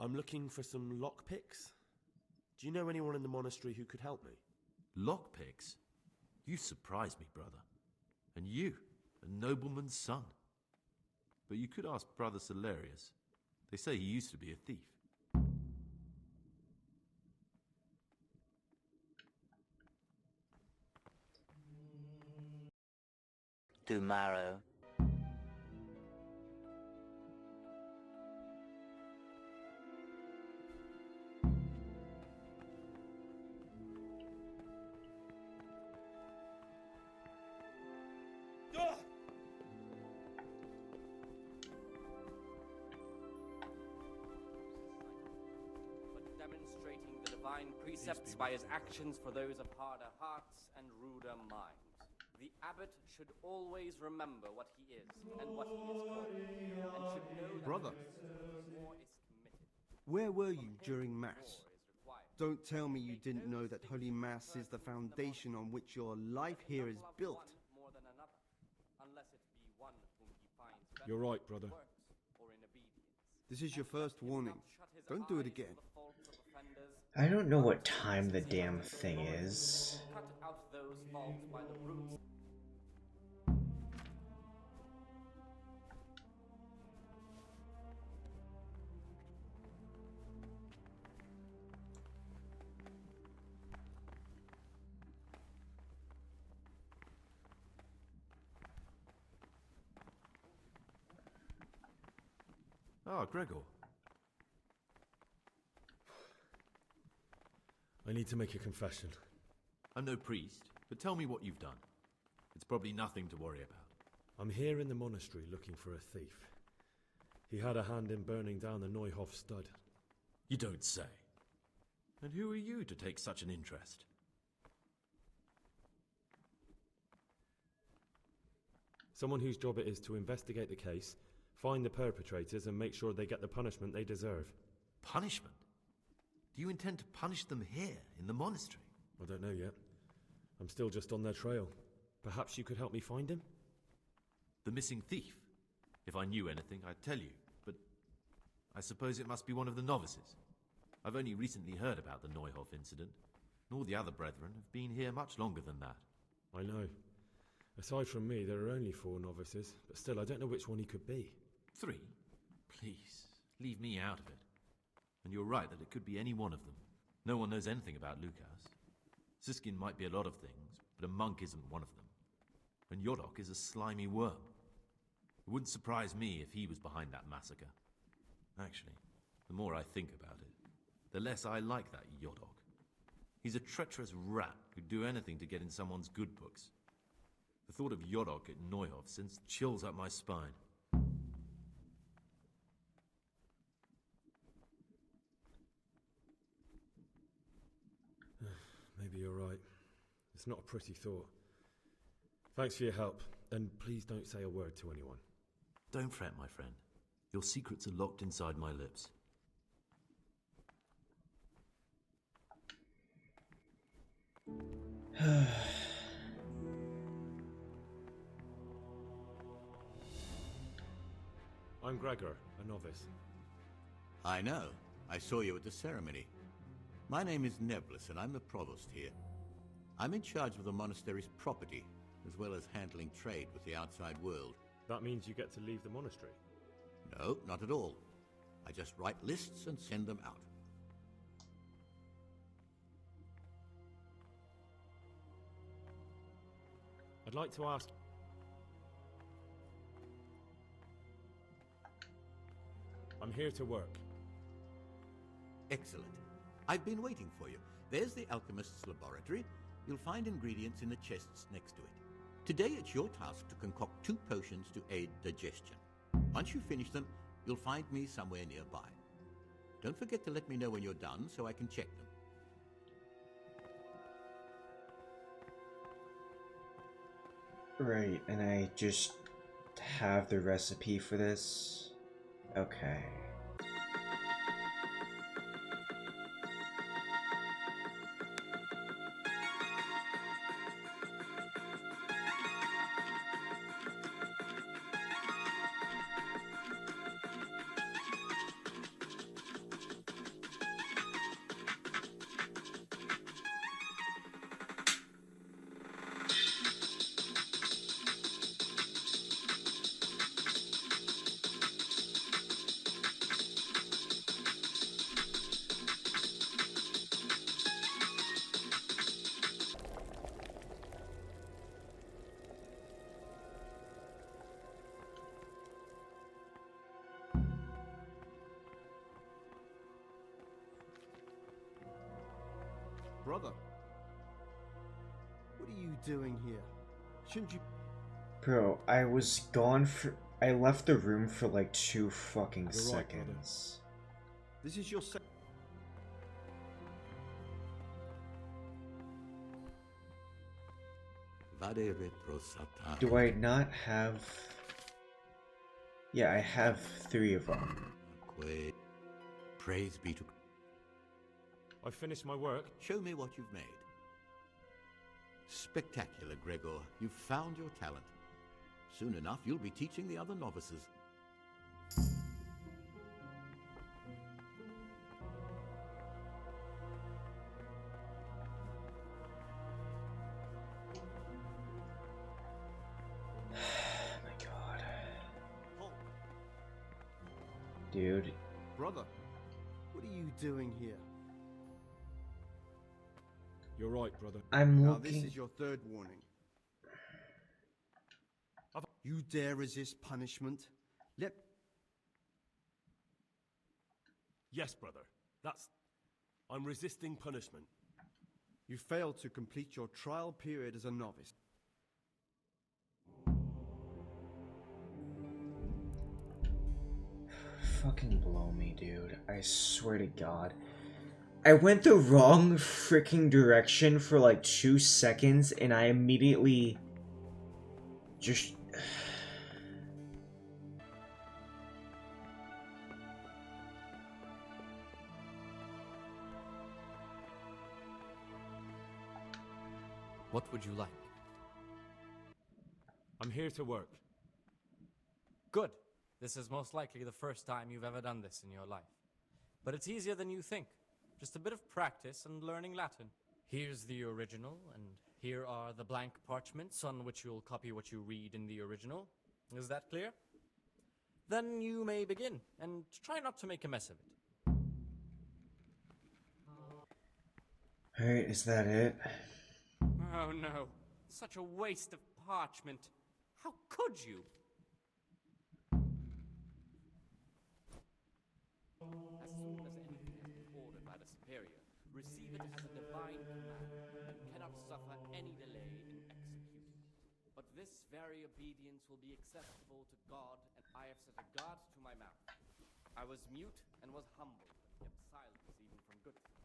I'm looking for some lockpicks. Do you know anyone in the monastery who could help me? Lockpicks? You surprise me, brother. And you, a nobleman's son. But you could ask Brother Salarius. They say he used to be a thief. Tomorrow. Demonstrating the divine precepts by his actions for those of harder hearts and ruder minds. The abbot should always remember what he is and what he is called, and should know that Brother, war is committed. where were you during Mass? Don't tell me you didn't know that Holy Mass is the foundation on which your life here is built. More than another, unless it be one whom he finds better You're right, brother. in works or in obedience. This is your first warning. Don't do it again. I don't know what time the damn thing is. Cut out those faults by the roots. Ah, Gregor. I need to make a confession. I'm no priest, but tell me what you've done. It's probably nothing to worry about. I'm here in the monastery looking for a thief. He had a hand in burning down the Neuhof stud. You don't say. And who are you to take such an interest? Someone whose job it is to investigate the case, find the perpetrators and make sure they get the punishment they deserve. Punishment? Do you intend to punish them here, in the monastery? I don't know yet. I'm still just on their trail. Perhaps you could help me find him? The missing thief? If I knew anything, I'd tell you, but I suppose it must be one of the novices. I've only recently heard about the Neuhof incident, and all the other brethren have been here much longer than that. I know. Aside from me, there are only 4 novices, but still, I don't know which one he could be. 3? Please, leave me out of it. And you're right that it could be any one of them. No one knows anything about Lucas. Siskin might be a lot of things, but a monk isn't one of them. And Yodok is a slimy worm. It wouldn't surprise me if he was behind that massacre. Actually, the more I think about it, the less I like that Yodok. He's a treacherous rat who'd do anything to get in someone's good books. The thought of Yodok at Neuhof sends chills up my spine. Maybe you're right. It's not a pretty thought. Thanks for your help, and please don't say a word to anyone. Don't fret, my friend. Your secrets are locked inside my lips. I'm Gregor, a novice. I know. I saw you at the ceremony. My name is Neblis, and I'm the provost here. I'm in charge of the monastery's property, as well as handling trade with the outside world. That means you get to leave the monastery? No, not at all. I just write lists and send them out. I'd like to ask... I'm here to work. Excellent. I've been waiting for you. There's the alchemist's laboratory. You'll find ingredients in the chests next to it. Today it's your task to concoct 2 potions to aid digestion. Once you finish them, you'll find me somewhere nearby. Don't forget to let me know when you're done so I can check them. Right, and I just have the recipe for this? Okay. Brother, what are you doing here? Shouldn't you... Bro, I was gone for... I left the room for like 2 fucking seconds. This is your Do I not have... Yeah, I have 3 of them. Praise be to... I've finished my work. Show me what you've made. Spectacular, Gregor. You've found your talent. Soon enough, you'll be teaching the other novices. My god. Dude. Brother, what are you doing here? You're right, brother. I'm now, looking... this is your 3rd warning. You dare resist punishment? Yes, brother. I'm resisting punishment. You failed to complete your trial period as a novice. Fucking blow me, dude. I swear to God. I went the wrong freaking direction for like 2 seconds and I immediately just... What would you like? I'm here to work. Good. This is most likely the first time you've ever done this in your life. But it's easier than you think. Just a bit of practice and learning Latin. Here's the original, and here are the blank parchments on which you'll copy what you read in the original. Is that clear? Then you may begin, and try not to make a mess of it. Alright, is that it? Oh no, such a waste of parchment. How could you? Receive it as a divine command, and cannot suffer any delay in executing it. But this very obedience will be acceptable to God, and I have set a guard to my mouth. I was mute and was humble, but kept silence even from good things.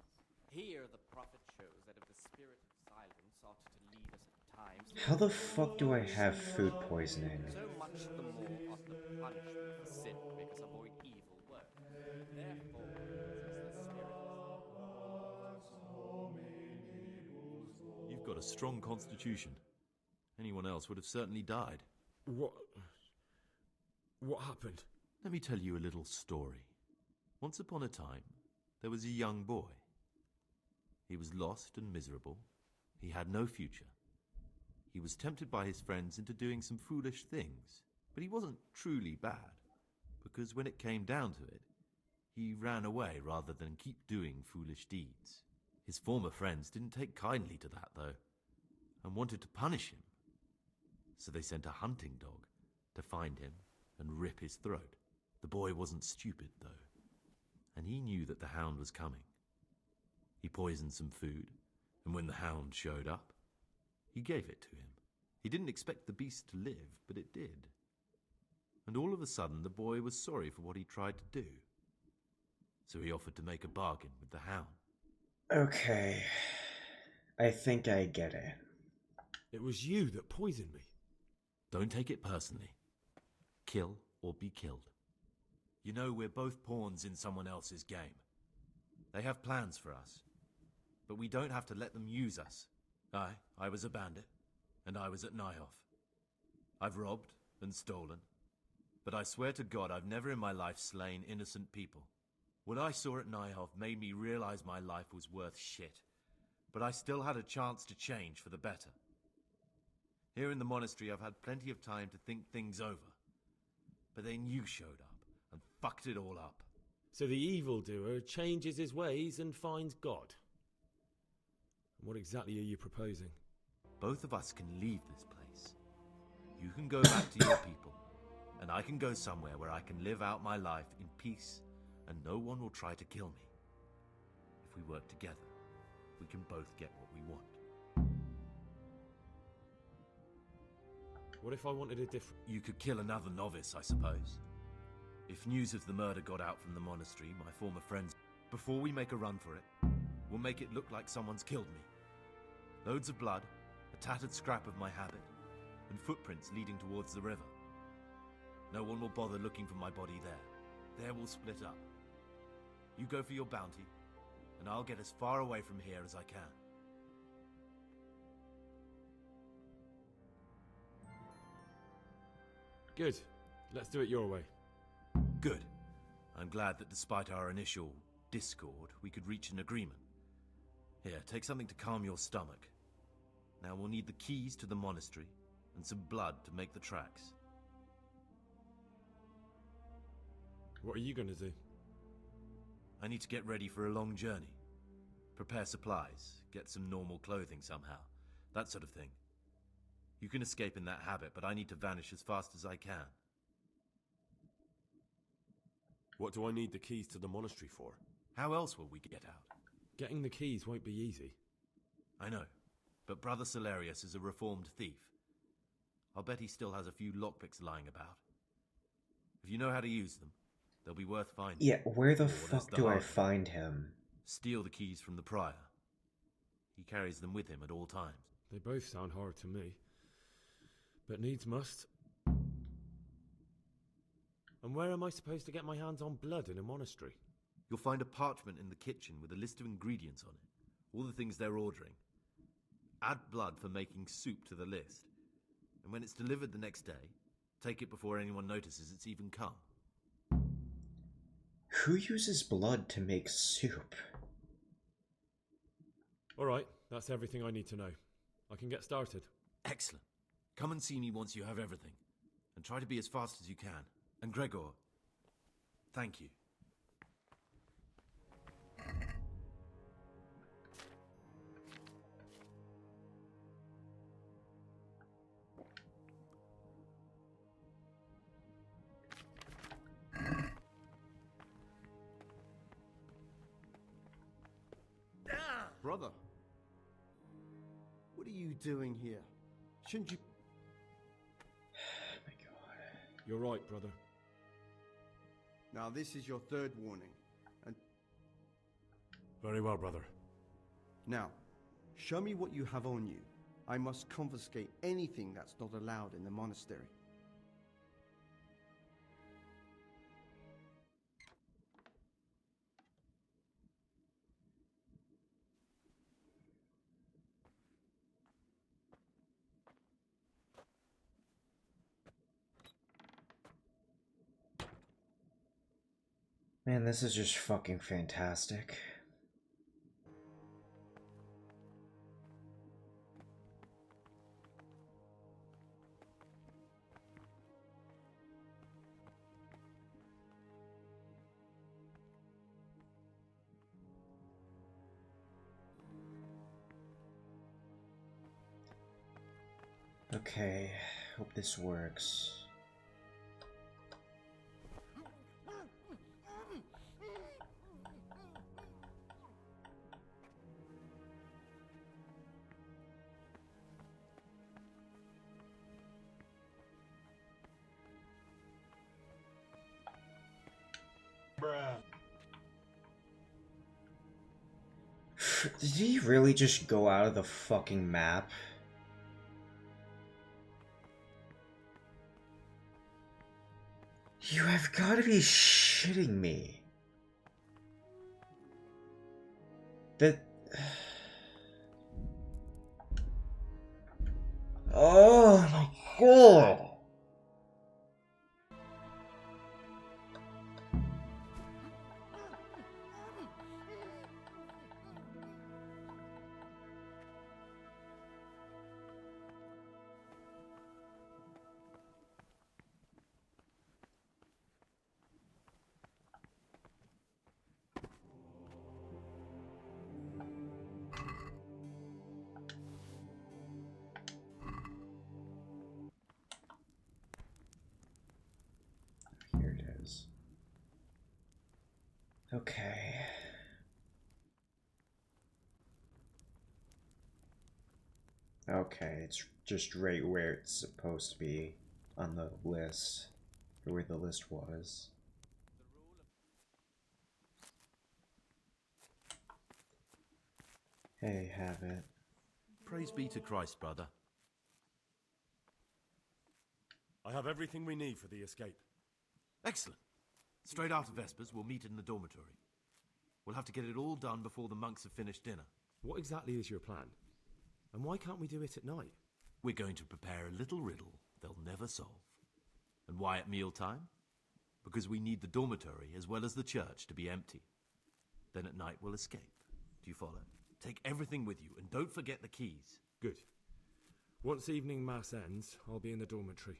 Here the prophet shows that if the spirit of silence ought to lead us at times... How the fuck do I have food poisoning? So much the more ought the punishment for sin make us avoid evil work. Therefore, since the spirit You've got a strong constitution. Anyone else would have certainly died. What happened? Let me tell you a little story. Once upon a time, there was a young boy. He was lost and miserable. He had no future. He was tempted by his friends into doing some foolish things, but he wasn't truly bad, because when it came down to it, he ran away rather than keep doing foolish deeds. His former friends didn't take kindly to that, though, and wanted to punish him. So they sent a hunting dog to find him and rip his throat. The boy wasn't stupid, though, and he knew that the hound was coming. He poisoned some food, and when the hound showed up, he gave it to him. He didn't expect the beast to live, but it did. And all of a sudden, the boy was sorry for what he tried to do. So he offered to make a bargain with the hound. Okay. I think I get it. It was you that poisoned me. Don't take it personally. Kill or be killed. You know, we're both pawns in someone else's game. They have plans for us, but we don't have to let them use us. I was a bandit, and I was at Nyhoff. I've robbed and stolen, but I swear to God I've never in my life slain innocent people. What I saw at Nyhoff made me realize my life was worth shit, but I still had a chance to change for the better. Here in the monastery I've had plenty of time to think things over, but then you showed up and fucked it all up. So the evildoer changes his ways and finds God. What exactly are you proposing? Both of us can leave this place. You can go back to your people, and I can go somewhere where I can live out my life in peace, and no one will try to kill me. If we work together, we can both get what we want. What if I wanted a different... You could kill another novice, I suppose. If news of the murder got out from the monastery, my former friends... Before we make a run for it, we'll make it look like someone's killed me. Loads of blood, a tattered scrap of my habit, and footprints leading towards the river. No one will bother looking for my body there. There we'll split up. You go for your bounty, and I'll get as far away from here as I can. Good. Let's do it your way. Good. I'm glad that despite our initial discord, we could reach an agreement. Here, take something to calm your stomach. Now we'll need the keys to the monastery and some blood to make the tracks. What are you going to do? I need to get ready for a long journey. Prepare supplies, get some normal clothing somehow, that sort of thing. You can escape in that habit, but I need to vanish as fast as I can. What do I need the keys to the monastery for? How else will we get out? Getting the keys won't be easy. I know, but Brother Salarius is a reformed thief. I'll bet he still has a few lockpicks lying about. If you know how to use them, they'll be worth finding. Yeah, where the fuck do I find him? Steal the keys from the prior. He carries them with him at all times. They both sound hard to me. But needs must. And where am I supposed to get my hands on blood in a monastery? You'll find a parchment in the kitchen with a list of ingredients on it. All the things they're ordering. Add blood for making soup to the list. And when it's delivered the next day, take it before anyone notices it's even come. Who uses blood to make soup? Alright, that's everything I need to know. I can get started. Excellent. Come and see me once you have everything. And try to be as fast as you can. And Gregor, thank you. brother. What are you doing here? Shouldn't you... My God. You're right, brother. Now, this is your third warning. And Very well, brother. now, show me what you have on you. I must confiscate anything that's not allowed in the monastery. Man, this is just fucking fantastic. Okay, hope this works. Did he really just go out of the fucking map? You have got to be shitting me. That... Oh my God. Here it is. Okay. Okay, it's just right where it's supposed to be on the list, or where the list was. Hey, have it. Praise be to Christ, brother. I have everything we need for the escape. Excellent. Straight after Vespers, we'll meet in the dormitory. We'll have to get it all done before the monks have finished dinner. What exactly is your plan? And why can't we do it at night? We're going to prepare a little riddle they'll never solve. And why at mealtime? Because we need the dormitory as well as the church to be empty. Then at night we'll escape. Do you follow? Take everything with you and don't forget the keys. Good. Once evening mass ends, I'll be in the dormitory.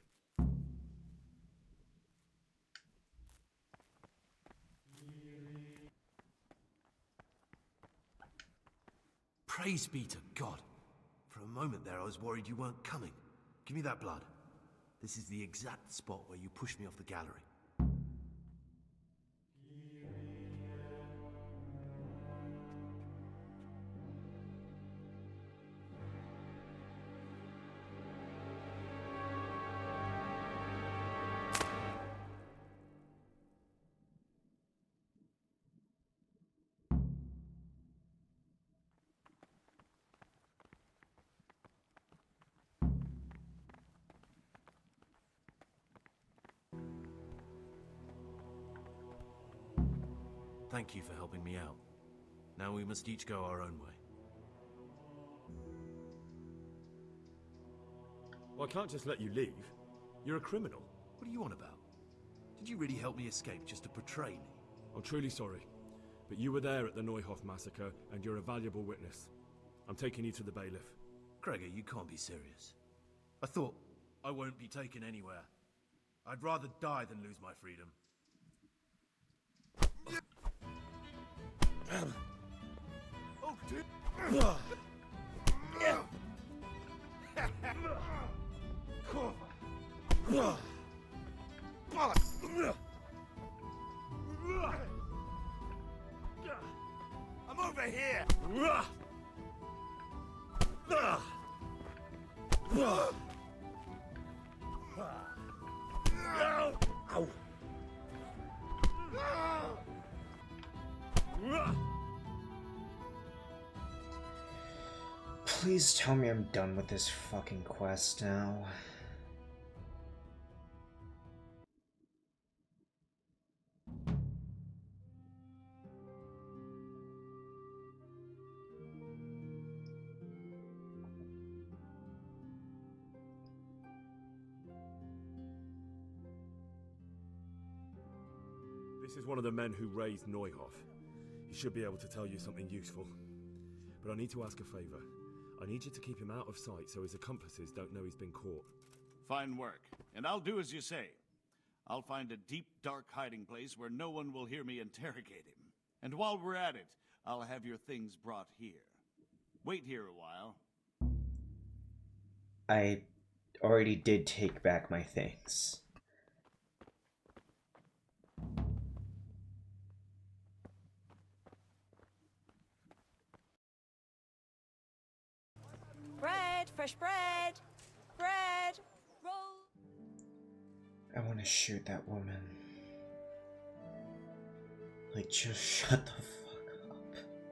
Praise be to God. For a moment there I was worried you weren't coming. Give me that blood. This is the exact spot where you pushed me off the gallery. Thank you for helping me out. Now we must each go our own way. Well, I can't just let you leave. You're a criminal. What are you on about? Did you really help me escape just to betray me? I'm truly sorry, but you were there at the Neuhoff massacre, and you're a valuable witness. I'm taking you to the bailiff. Gregor, you can't be serious. I thought I won't be taken anywhere. I'd rather die than lose my freedom. Oh, dear. I'm over here. Please tell me I'm done with this fucking quest now. This is one of the men who raised Neuhoff. He should be able to tell you something useful. But I need to ask a favor. I need you to keep him out of sight so his accomplices don't know he's been caught. Fine work, and I'll do as you say. I'll find a deep, dark hiding place where no one will hear me interrogate him. And while we're at it, I'll have your things brought here. Wait here a while. I already did take back my things. Bread, fresh bread, bread, roll. I want to shoot that woman. Like, just shut the